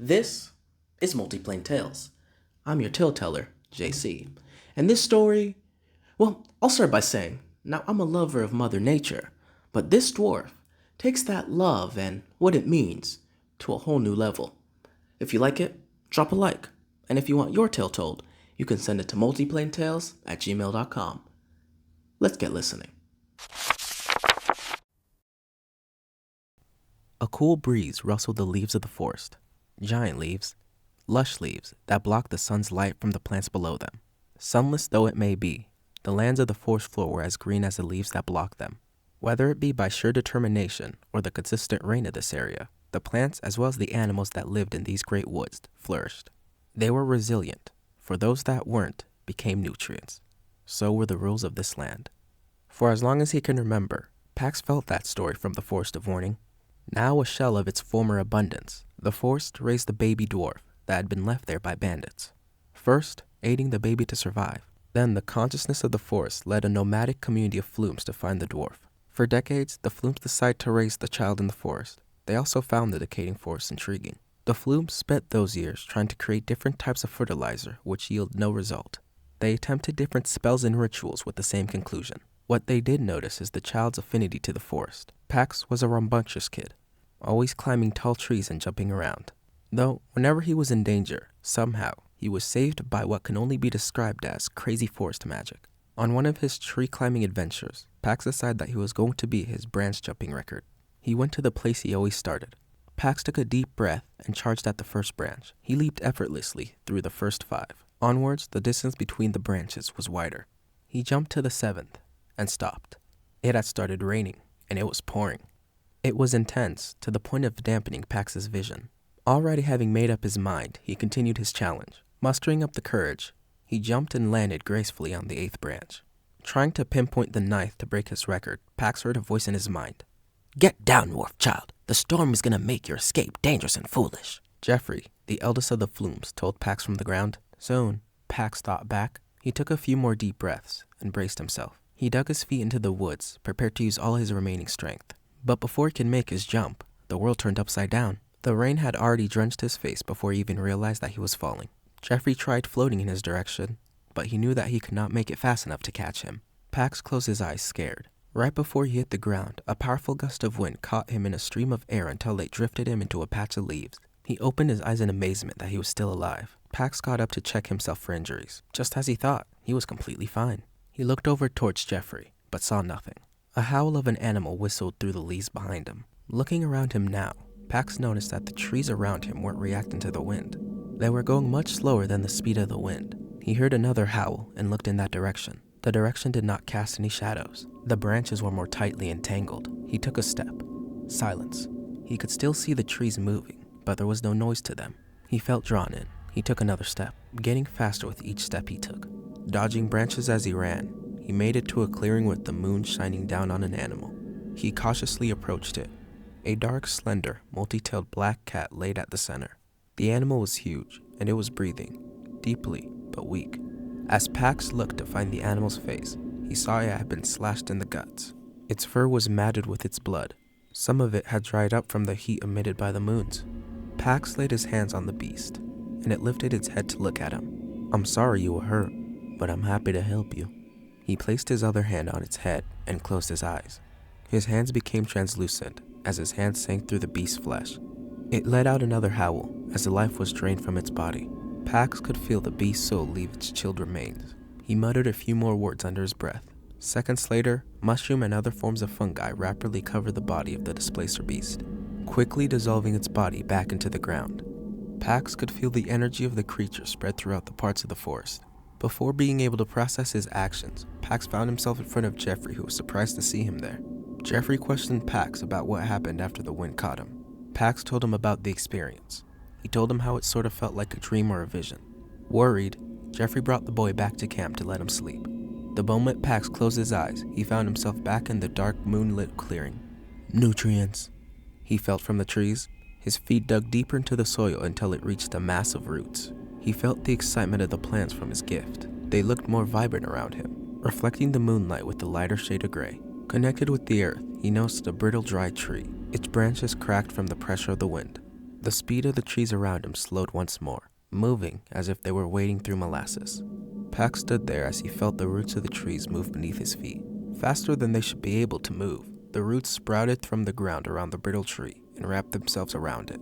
This is Multiplane Tales. I'm your tale teller, JC. And this story, well, I'll start by saying, now I'm a lover of Mother Nature, but this dwarf takes that love and what it means to a whole new level. If you like it, drop a like. And if you want your tale told, you can send it to multiplanetales@gmail.com. Let's get listening. A cool breeze rustled the leaves of the forest. Giant leaves, lush leaves that blocked the sun's light from the plants below them. Sunless though it may be, the lands of the forest floor were as green as the leaves that blocked them. Whether it be by sheer determination or the consistent rain of this area, the plants as well as the animals that lived in these great woods flourished. They were resilient, for those that weren't became nutrients. So were the rules of this land. For as long as he can remember, Pax felt that story from the Forest of Warning. Now a shell of its former abundance, the forest raised a baby dwarf that had been left there by bandits. First, aiding the baby to survive. Then the consciousness of the forest led a nomadic community of flumes to find the dwarf. For decades, the flumes decided to raise the child in the forest. They also found the decaying forest intriguing. The flumes spent those years trying to create different types of fertilizer, which yielded no result. They attempted different spells and rituals with the same conclusion. What they did notice is the child's affinity to the forest. Pax was a rambunctious kid, always climbing tall trees and jumping around. Though, whenever he was in danger, somehow, he was saved by what can only be described as crazy forest magic. On one of his tree-climbing adventures, Pax decided that he was going to beat his branch jumping record. He went to the place he always started. Pax took a deep breath and charged at the first branch. He leaped effortlessly through the first 5. Onwards, the distance between the branches was wider. He jumped to the 7th and stopped. It had started raining, and it was pouring. It was intense, to the point of dampening Pax's vision. Already having made up his mind, he continued his challenge. Mustering up the courage, he jumped and landed gracefully on the 8th branch. Trying to pinpoint the 9th to break his record, Pax heard a voice in his mind. "Get down, dwarf child. The storm is going to make your escape dangerous and foolish." Jeffrey, the eldest of the flumes, told Pax from the ground. Soon, Pax thought back. He took a few more deep breaths and braced himself. He dug his feet into the woods, prepared to use all his remaining strength. But before he could make his jump, the world turned upside down. The rain had already drenched his face before he even realized that he was falling. Jeffrey tried floating in his direction, but he knew that he could not make it fast enough to catch him. Pax closed his eyes, scared. Right before he hit the ground, a powerful gust of wind caught him in a stream of air until it drifted him into a patch of leaves. He opened his eyes in amazement that he was still alive. Pax got up to check himself for injuries. Just as he thought, he was completely fine. He looked over towards Jeffrey, but saw nothing. A howl of an animal whistled through the leaves behind him. Looking around him now, Pax noticed that the trees around him weren't reacting to the wind. They were going much slower than the speed of the wind. He heard another howl and looked in that direction. The direction did not cast any shadows. The branches were more tightly entangled. He took a step. Silence. He could still see the trees moving, but there was no noise to them. He felt drawn in. He took another step, getting faster with each step he took. Dodging branches as he ran, he made it to a clearing with the moon shining down on an animal. He cautiously approached it. A dark, slender, multi-tailed black cat laid at the center. The animal was huge, and it was breathing, deeply but weak. As Pax looked to find the animal's face, he saw it had been slashed in the guts. Its fur was matted with its blood. Some of it had dried up from the heat emitted by the moons. Pax laid his hands on the beast, and it lifted its head to look at him. "I'm sorry you were hurt, but I'm happy to help you." He placed his other hand on its head and closed his eyes. His hands became translucent as his hands sank through the beast's flesh. It let out another howl as the life was drained from its body. Pax could feel the beast's soul leave its chilled remains. He muttered a few more words under his breath. Seconds later, mushroom and other forms of fungi rapidly covered the body of the displacer beast, quickly dissolving its body back into the ground. Pax could feel the energy of the creature spread throughout the parts of the forest. Before being able to process his actions, Pax found himself in front of Jeffrey, who was surprised to see him there. Jeffrey questioned Pax about what happened after the wind caught him. Pax told him about the experience. He told him how it sort of felt like a dream or a vision. Worried, Jeffrey brought the boy back to camp to let him sleep. The moment Pax closed his eyes, he found himself back in the dark, moonlit clearing. Nutrients, he felt from the trees. His feet dug deeper into the soil until it reached a mass of roots. He felt the excitement of the plants from his gift. They looked more vibrant around him, reflecting the moonlight with a lighter shade of gray. Connected with the earth, he noticed a brittle, dry tree. Its branches cracked from the pressure of the wind. The speed of the trees around him slowed once more, moving as if they were wading through molasses. Pax stood there as he felt the roots of the trees move beneath his feet. Faster than they should be able to move, the roots sprouted from the ground around the brittle tree and wrapped themselves around it.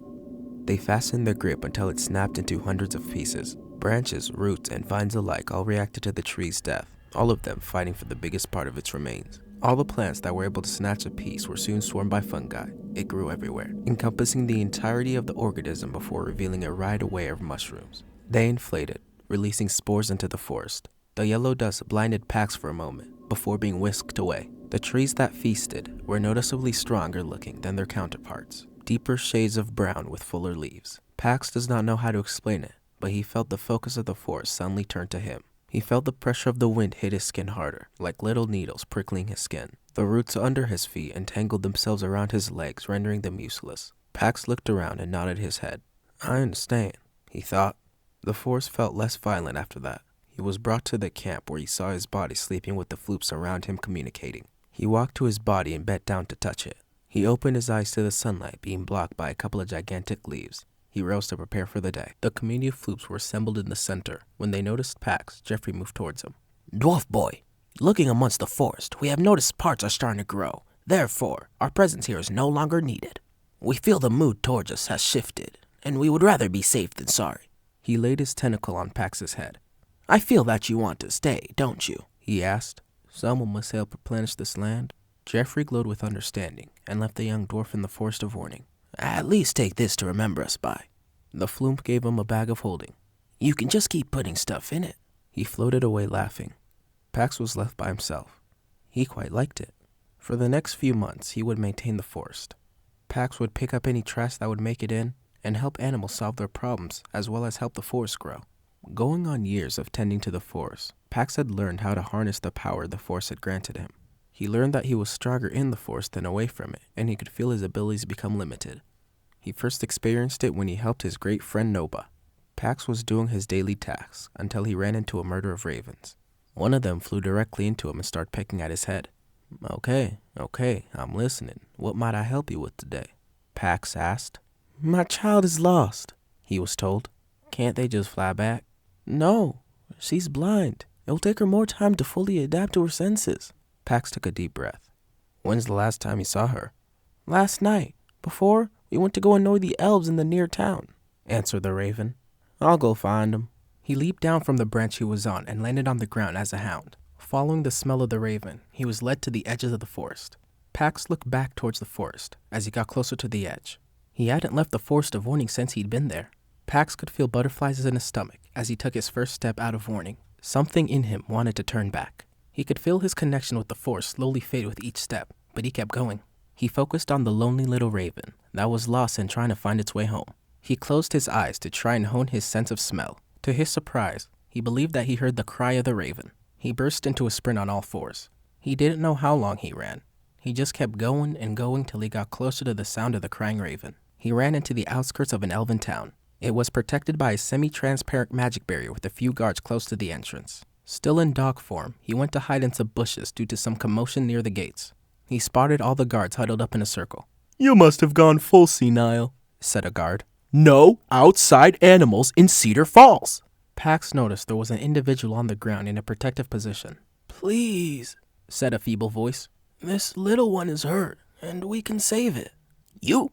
They fastened their grip until it snapped into hundreds of pieces. Branches, roots, and vines alike all reacted to the tree's death, all of them fighting for the biggest part of its remains. All the plants that were able to snatch a piece were soon swarmed by fungi. It grew everywhere, encompassing the entirety of the organism before revealing a right array of mushrooms. They inflated, releasing spores into the forest. The yellow dust blinded Pax for a moment, before being whisked away. The trees that feasted were noticeably stronger looking than their counterparts, deeper shades of brown with fuller leaves. Pax does not know how to explain it, but he felt the focus of the forest suddenly turn to him. He felt the pressure of the wind hit his skin harder, like little needles prickling his skin. The roots under his feet entangled themselves around his legs, rendering them useless. Pax looked around and nodded his head. I understand, he thought. The forest felt less violent after that. He was brought to the camp where he saw his body sleeping with the floops around him communicating. He walked to his body and bent down to touch it. He opened his eyes to the sunlight being blocked by a couple of gigantic leaves. He rose to prepare for the day. The community of floops were assembled in the center. When they noticed Pax, Jeffrey moved towards him. Dwarf boy, looking amongst the forest, we have noticed parts are starting to grow. Therefore, our presence here is no longer needed. We feel the mood towards us has shifted, and we would rather be safe than sorry. He laid his tentacle on Pax's head. I feel that you want to stay, don't you? He asked. Someone must help replenish this land. Jeffrey glowed with understanding and left the young dwarf in the forest of warning. At least take this to remember us by. The floomp gave him a bag of holding. You can just keep putting stuff in it. He floated away laughing. Pax was left by himself. He quite liked it. For the next few months, he would maintain the forest. Pax would pick up any trash that would make it in and help animals solve their problems, as well as help the forest grow. Going on years of tending to the forest, Pax had learned how to harness the power the forest had granted him. He learned that he was stronger in the forest than away from it, and he could feel his abilities become limited. He first experienced it when he helped his great friend Noba. Pax was doing his daily tasks until he ran into a murder of ravens. One of them flew directly into him and started pecking at his head. Okay, I'm listening. What might I help you with today? Pax asked. My child is lost, he was told. Can't they just fly back? No, she's blind. It'll take her more time to fully adapt to her senses. Pax took a deep breath. When's the last time you saw her? Last night. Before, we went to go annoy the elves in the near town, answered the raven. I'll go find them. He leaped down from the branch he was on and landed on the ground as a hound. Following the smell of the raven, he was led to the edges of the forest. Pax looked back towards the forest as he got closer to the edge. He hadn't left the forest of warning since he'd been there. Pax could feel butterflies in his stomach as he took his first step out of warning. Something in him wanted to turn back. He could feel his connection with the forest slowly fade with each step, but he kept going. He focused on the lonely little raven that was lost and trying to find its way home. He closed his eyes to try and hone his sense of smell. To his surprise, he believed that he heard the cry of the raven. He burst into a sprint on all fours. He didn't know how long he ran. He just kept going and going till he got closer to the sound of the crying raven. He ran into the outskirts of an elven town. It was protected by a semi-transparent magic barrier with a few guards close to the entrance. Still in dog form, he went to hide in some bushes due to some commotion near the gates. He spotted all the guards huddled up in a circle. You must have gone full senile, said a guard. No outside animals in Cedar Falls. Pax noticed there was an individual on the ground in a protective position. Please, said a feeble voice. This little one is hurt, and we can save it. You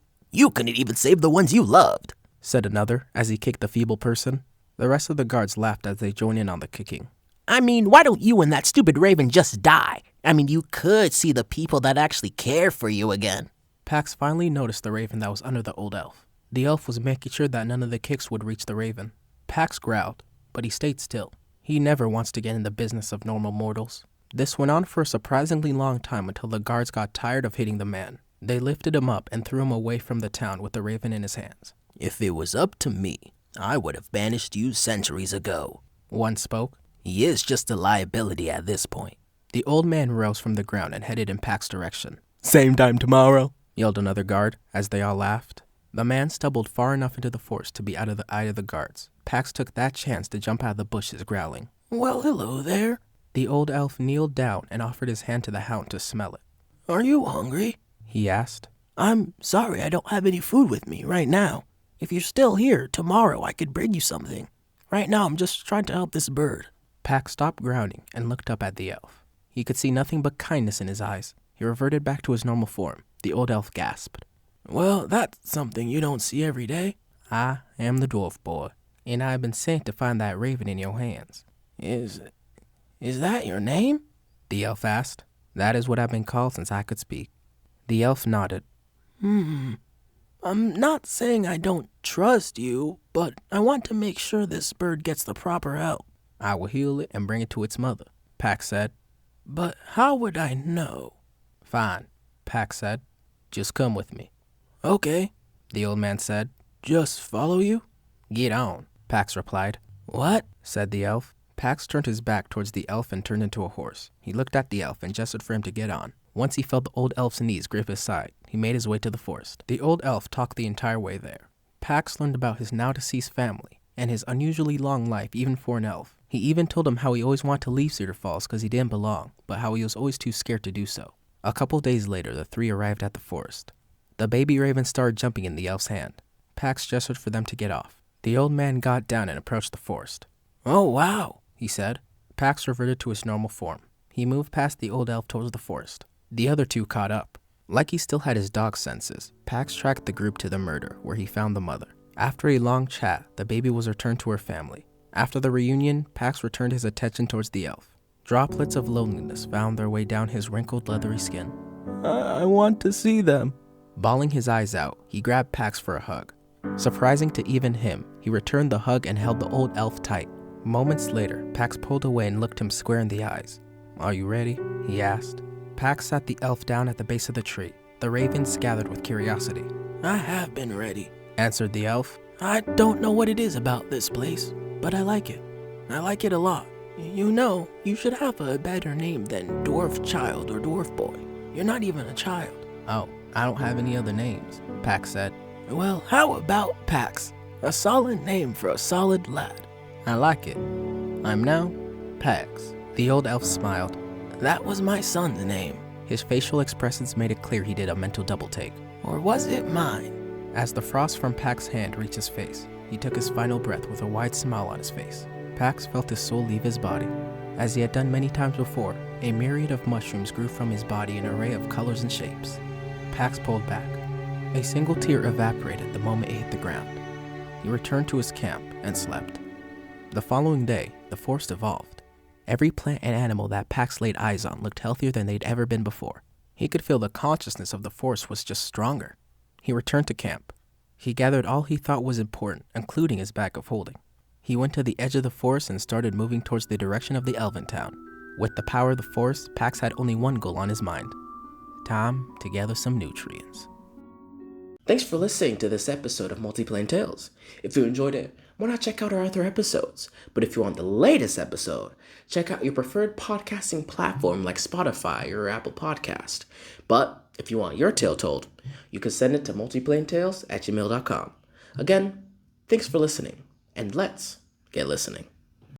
couldn't even save the ones you loved, said another as he kicked the feeble person. The rest of the guards laughed as they joined in on the kicking. I mean, why don't you and that stupid raven just die? I mean, you could see the people that actually care for you again. Pax finally noticed the raven that was under the old elf. The elf was making sure that none of the kicks would reach the raven. Pax growled, but he stayed still. He never wants to get in the business of normal mortals. This went on for a surprisingly long time until the guards got tired of hitting the man. They lifted him up and threw him away from the town with the raven in his hands. If it was up to me, I would have banished you centuries ago. One spoke. He is just a liability at this point. The old man rose from the ground and headed in Pax's direction. Same time tomorrow, yelled another guard as they all laughed. The man stumbled far enough into the forest to be out of the eye of the guards. Pax took that chance to jump out of the bushes growling. Well, hello there. The old elf kneeled down and offered his hand to the hound to smell it. Are you hungry? He asked. I'm sorry I don't have any food with me right now. If you're still here, tomorrow I could bring you something. Right now I'm just trying to help this bird. Pax stopped grounding and looked up at the elf. He could see nothing but kindness in his eyes. He reverted back to his normal form. The old elf gasped. Well, that's something you don't see every day. I am the dwarf boy, and I have been sent to find that raven in your hands. Is that your name? The elf asked. That is what I've been called since I could speak. The elf nodded. I'm not saying I don't trust you, but I want to make sure this bird gets the proper help. I will heal it and bring it to its mother, Pax said. But how would I know? Fine, Pax said. Just come with me. Okay, the old man said. Just follow you? Get on, Pax replied. What? Said the elf. Pax turned his back towards the elf and turned into a horse. He looked at the elf and gestured for him to get on. Once he felt the old elf's knees grip his side, he made his way to the forest. The old elf talked the entire way there. Pax learned about his now-deceased family and his unusually long life even for an elf. He even told him how he always wanted to leave Cedar Falls because he didn't belong, but how he was always too scared to do so. A couple days later, the three arrived at the forest. The baby raven started jumping in the elf's hand. Pax gestured for them to get off. The old man got down and approached the forest. Oh, wow, he said. Pax reverted to his normal form. He moved past the old elf towards the forest. The other two caught up. Like he still had his dog senses, Pax tracked the group to the murder, where he found the mother. After a long chat, the baby was returned to her family. After the reunion, Pax returned his attention towards the elf. Droplets of loneliness found their way down his wrinkled, leathery skin. I want to see them. Bawling his eyes out, he grabbed Pax for a hug. Surprising to even him, he returned the hug and held the old elf tight. Moments later, Pax pulled away and looked him square in the eyes. Are you ready? He asked. Pax sat the elf down at the base of the tree. The ravens gathered with curiosity. I have been ready, answered the elf. I don't know what it is about this place, but I like it. I like it a lot. You know, you should have a better name than Dwarf Child or Dwarf Boy. You're not even a child. Oh, I don't have any other names, Pax said. Well, how about Pax? A solid name for a solid lad. I like it. I'm now Pax. The old elf smiled. That was my son's name. His facial expressions made it clear he did a mental double take. Or was it mine? As the frost from Pax's hand reached his face, he took his final breath with a wide smile on his face. Pax felt his soul leave his body. As he had done many times before, a myriad of mushrooms grew from his body in an array of colors and shapes. Pax pulled back. A single tear evaporated the moment it hit the ground. He returned to his camp and slept. The following day, the forest evolved. Every plant and animal that Pax laid eyes on looked healthier than they'd ever been before. He could feel the consciousness of the forest was just stronger. He returned to camp. He gathered all he thought was important, including his bag of holding. He went to the edge of the forest and started moving towards the direction of the elven town. With the power of the forest, Pax had only one goal on his mind. Time to gather some nutrients. Thanks for listening to this episode of Multiplane Tales. If you enjoyed it, why not check out our other episodes? But if you want the latest episode, check out your preferred podcasting platform like Spotify or Apple Podcast. But if you want your tale told, you can send it to multiplanetales@gmail.com. Again, thanks for listening, and let's get listening.